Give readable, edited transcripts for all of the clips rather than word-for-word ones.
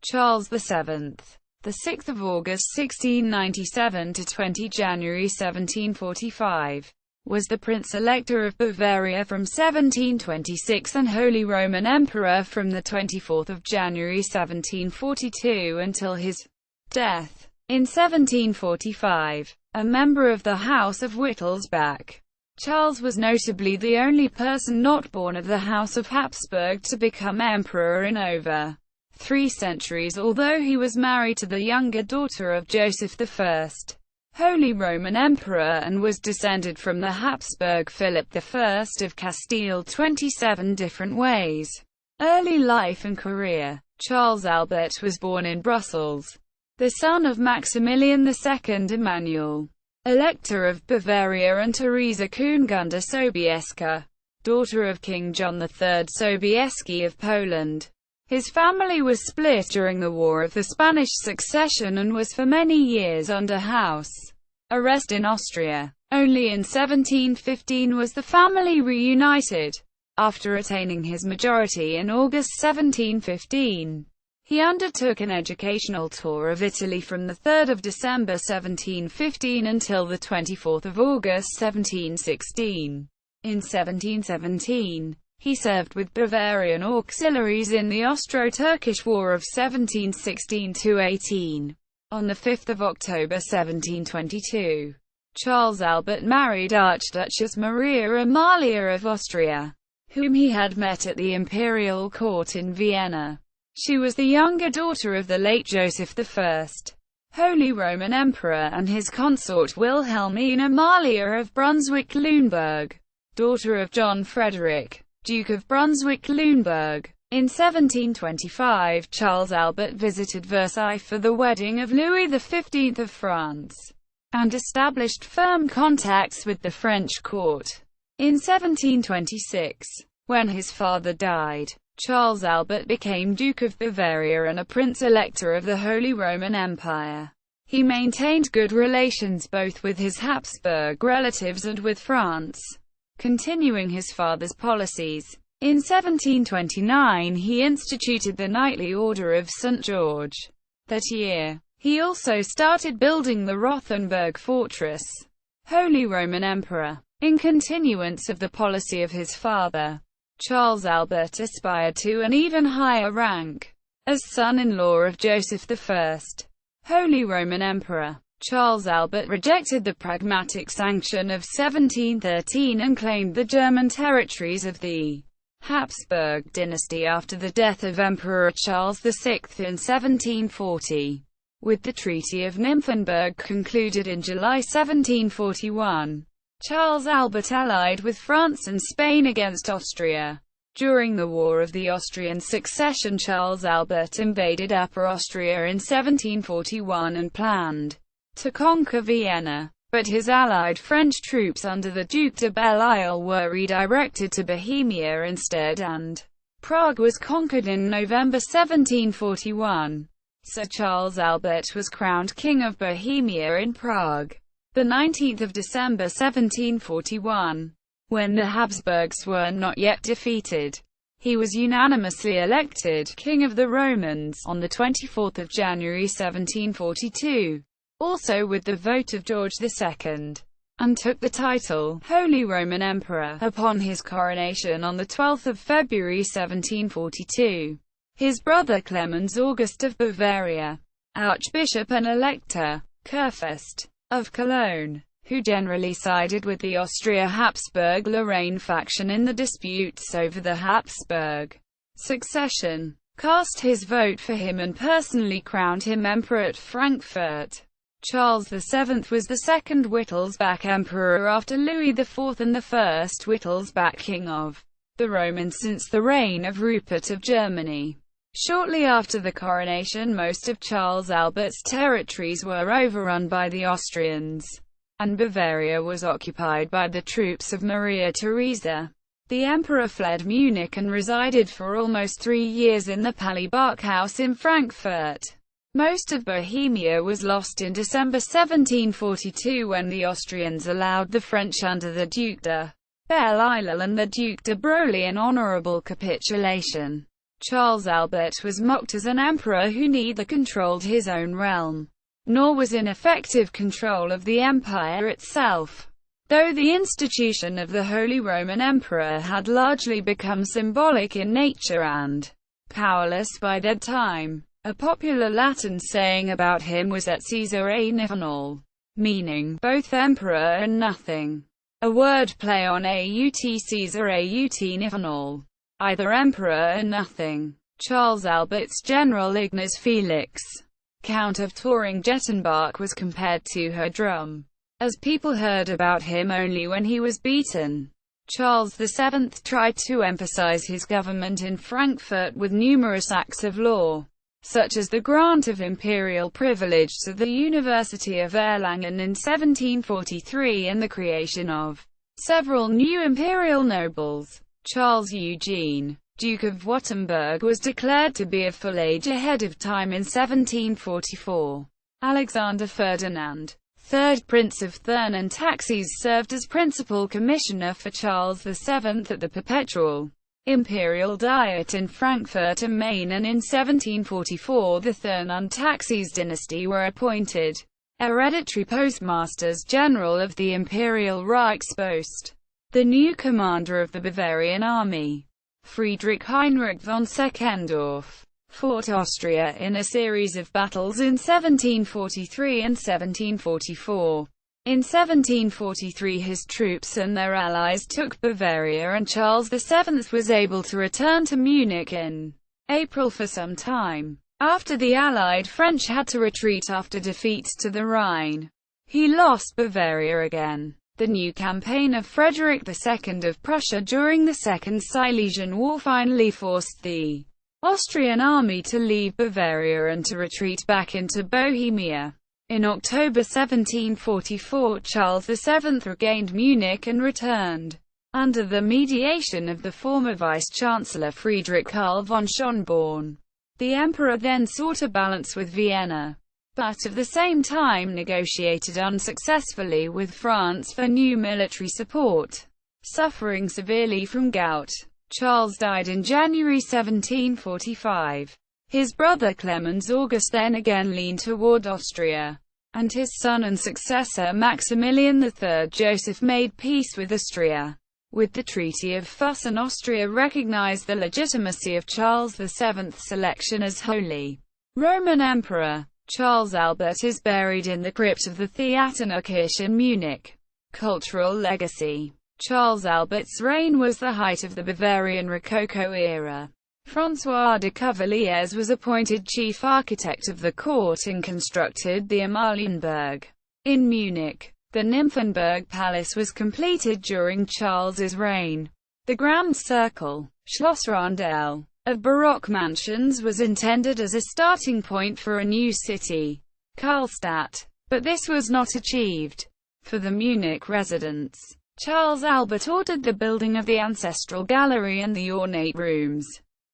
Charles VII, the 6th of August 1697 to 20 January 1745, was the Prince-Elector of Bavaria from 1726 and Holy Roman Emperor from the 24th of January 1742 until his death in 1745. A member of the House of Wittelsbach, Charles was notably the only person not born of the House of Habsburg to become emperor in over 3 centuries, although he was married to the younger daughter of Joseph I, Holy Roman Emperor, and was descended from the Habsburg Philip I of Castile 27 different ways. Early life and career. Charles Albert was born in Brussels, the son of Maximilian II Emanuel, Elector of Bavaria, and Teresa Kungunda Sobieska, daughter of King John III Sobieski of Poland. His family was split during the War of the Spanish Succession and was for many years under house arrest in Austria. Only in 1715 was the family reunited. After attaining his majority in August 1715, he undertook an educational tour of Italy from the 3rd of December 1715 until the 24th of August 1716. In 1717, he served with Bavarian auxiliaries in the Austro-Turkish War of 1716–18. On 5 October 1722, Charles Albert married Archduchess Maria Amalia of Austria, whom he had met at the imperial court in Vienna. She was the younger daughter of the late Joseph I, Holy Roman Emperor, and his consort Wilhelmine Amalia of Brunswick-Lüneburg, daughter of John Frederick, Duke of Brunswick-Lüneburg. In 1725, Charles Albert visited Versailles for the wedding of Louis XV of France, and established firm contacts with the French court. In 1726, when his father died, Charles Albert became Duke of Bavaria and a Prince-Elector of the Holy Roman Empire. He maintained good relations both with his Habsburg relatives and with France, continuing his father's policies. In 1729 he instituted the Knightly Order of St. George. That year, he also started building the Rothenburg Fortress. Holy Roman Emperor. In continuance of the policy of his father, Charles Albert aspired to an even higher rank. As son-in-law of Joseph I, Holy Roman Emperor, Charles Albert rejected the Pragmatic Sanction of 1713 and claimed the German territories of the Habsburg dynasty after the death of Emperor Charles VI in 1740. With the Treaty of Nymphenburg concluded in July 1741, Charles Albert allied with France and Spain against Austria. During the War of the Austrian Succession, Charles Albert invaded Upper Austria in 1741 and planned to conquer Vienna, but his allied French troops under the Duc de Belle-Isle were redirected to Bohemia instead, and Prague was conquered in November 1741. Sir Charles Albert was crowned King of Bohemia in Prague, the 19th of December 1741. When the Habsburgs were not yet defeated, he was unanimously elected King of the Romans on the 24th of January 1742, also with the vote of George II, and took the title Holy Roman Emperor upon his coronation on the 12th of February 1742. His brother Clemens August of Bavaria, Archbishop and Elector, Kurfürst of Cologne, who generally sided with the Austria-Habsburg-Lorraine faction in the disputes over the Habsburg succession, cast his vote for him and personally crowned him emperor at Frankfurt. Charles VII was the second Wittelsbach emperor after Louis IV and the first Wittelsbach king of the Romans since the reign of Rupert of Germany. Shortly after the coronation, most of Charles Albert's territories were overrun by the Austrians, and Bavaria was occupied by the troops of Maria Theresa. The emperor fled Munich and resided for almost 3 years in the Palais House in Frankfurt. Most of Bohemia was lost in December 1742 when the Austrians allowed the French under the Duc de Belle-Isle and the Duc de Broglie an honorable capitulation. Charles Albert was mocked as an emperor who neither controlled his own realm, nor was in effective control of the empire itself. Though the institution of the Holy Roman Emperor had largely become symbolic in nature and powerless by that time, a popular Latin saying about him was et Caesar et nihil, meaning both emperor and nothing, a word play on aut Caesar aut nihil, either emperor and nothing. Charles Albert's general Ignaz Felix, Count of Turing-Jettenbach, was compared to her drum, as people heard about him only when he was beaten. Charles VII tried to emphasize his government in Frankfurt with numerous acts of law, such as the grant of imperial privilege to the University of Erlangen in 1743 and the creation of several new imperial nobles. Charles Eugene, Duke of Württemberg, was declared to be of full age ahead of time in 1744. Alexander Ferdinand, third Prince of Thurn and Taxis, served as principal commissioner for Charles VII at the Perpetual Imperial Diet in Frankfurt am Main, and in 1744 the Thurn and Taxis dynasty were appointed hereditary postmasters general of the Imperial Reichspost. The new commander of the Bavarian army, Friedrich Heinrich von Seckendorf, fought Austria in a series of battles in 1743 and 1744. In 1743 his troops and their allies took Bavaria, and Charles VII was able to return to Munich in April. For some time after, the allied French had to retreat after defeats to the Rhine. He lost Bavaria again. The new campaign of Frederick II of Prussia during the Second Silesian War finally forced the Austrian army to leave Bavaria and to retreat back into Bohemia. In October 1744, Charles VII regained Munich and returned, under the mediation of the former Vice-Chancellor Friedrich Karl von Schönborn. The emperor then sought a balance with Vienna, but at the same time negotiated unsuccessfully with France for new military support. Suffering severely from gout, Charles died in January 1745. His brother Clemens August then again leaned toward Austria, and his son and successor Maximilian III Joseph made peace with Austria. With the Treaty of Fussen, Austria recognized the legitimacy of Charles VII's election as Holy Roman Emperor. Charles Albert is buried in the crypt of the Theaterkirche in Munich. Cultural legacy. Charles Albert's reign was the height of the Bavarian Rococo era. François de Cavaliers was appointed chief architect of the court and constructed the Amalienburg in Munich. The Nymphenburg Palace was completed during Charles's reign. The Grand Circle, Schloss Rondel, of Baroque mansions was intended as a starting point for a new city, Karlstadt, but this was not achieved. For the Munich residents, Charles Albert ordered the building of the ancestral gallery and the ornate rooms.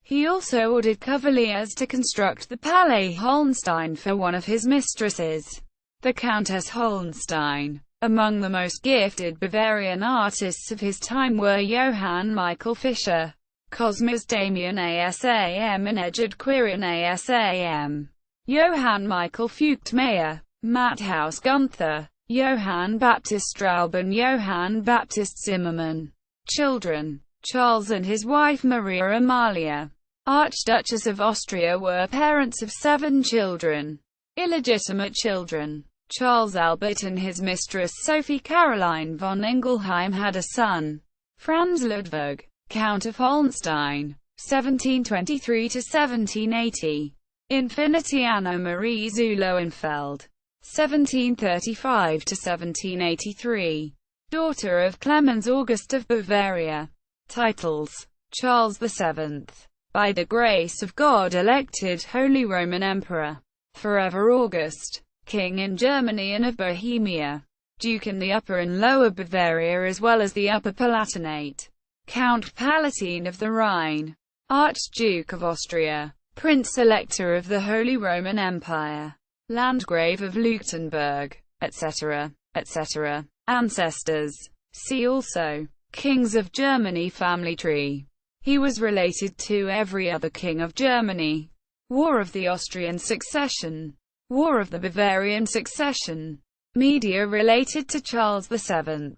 He also ordered Cavaliers to construct the Palais Hohenstein for one of his mistresses, the Countess Hohenstein. Among the most gifted Bavarian artists of his time were Johann Michael Fischer, Cosmas Damian Asam and Egid Quirin Asam, Johann Michael Feuchtmayer, Matthaus Gunther, Johann Baptist Straub and Johann Baptist Zimmermann. Children. Charles and his wife Maria Amalia, Archduchess of Austria, were parents of 7 children. Illegitimate children. Charles Albert and his mistress Sophie Caroline von Ingelheim had a son, Franz Ludwig, Count of Hohenstein, 1723–1780. Infinity Anna Marie zu Lohenfeld, 1735–1783. Daughter of Clemens August of Bavaria. Titles. Charles VII. By the grace of God elected Holy Roman Emperor. Forever August. King in Germany and of Bohemia. Duke in the Upper and Lower Bavaria as well as the Upper Palatinate. Count Palatine of the Rhine. Archduke of Austria. Prince-elector of the Holy Roman Empire. Landgrave of Leuchtenberg, etc., etc. Ancestors. See also Kings of Germany family tree. He was related to every other king of Germany. War of the Austrian Succession. War of the Bavarian Succession. Media related to Charles VII.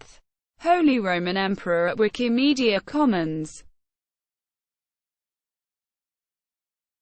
Holy Roman Emperor at Wikimedia Commons.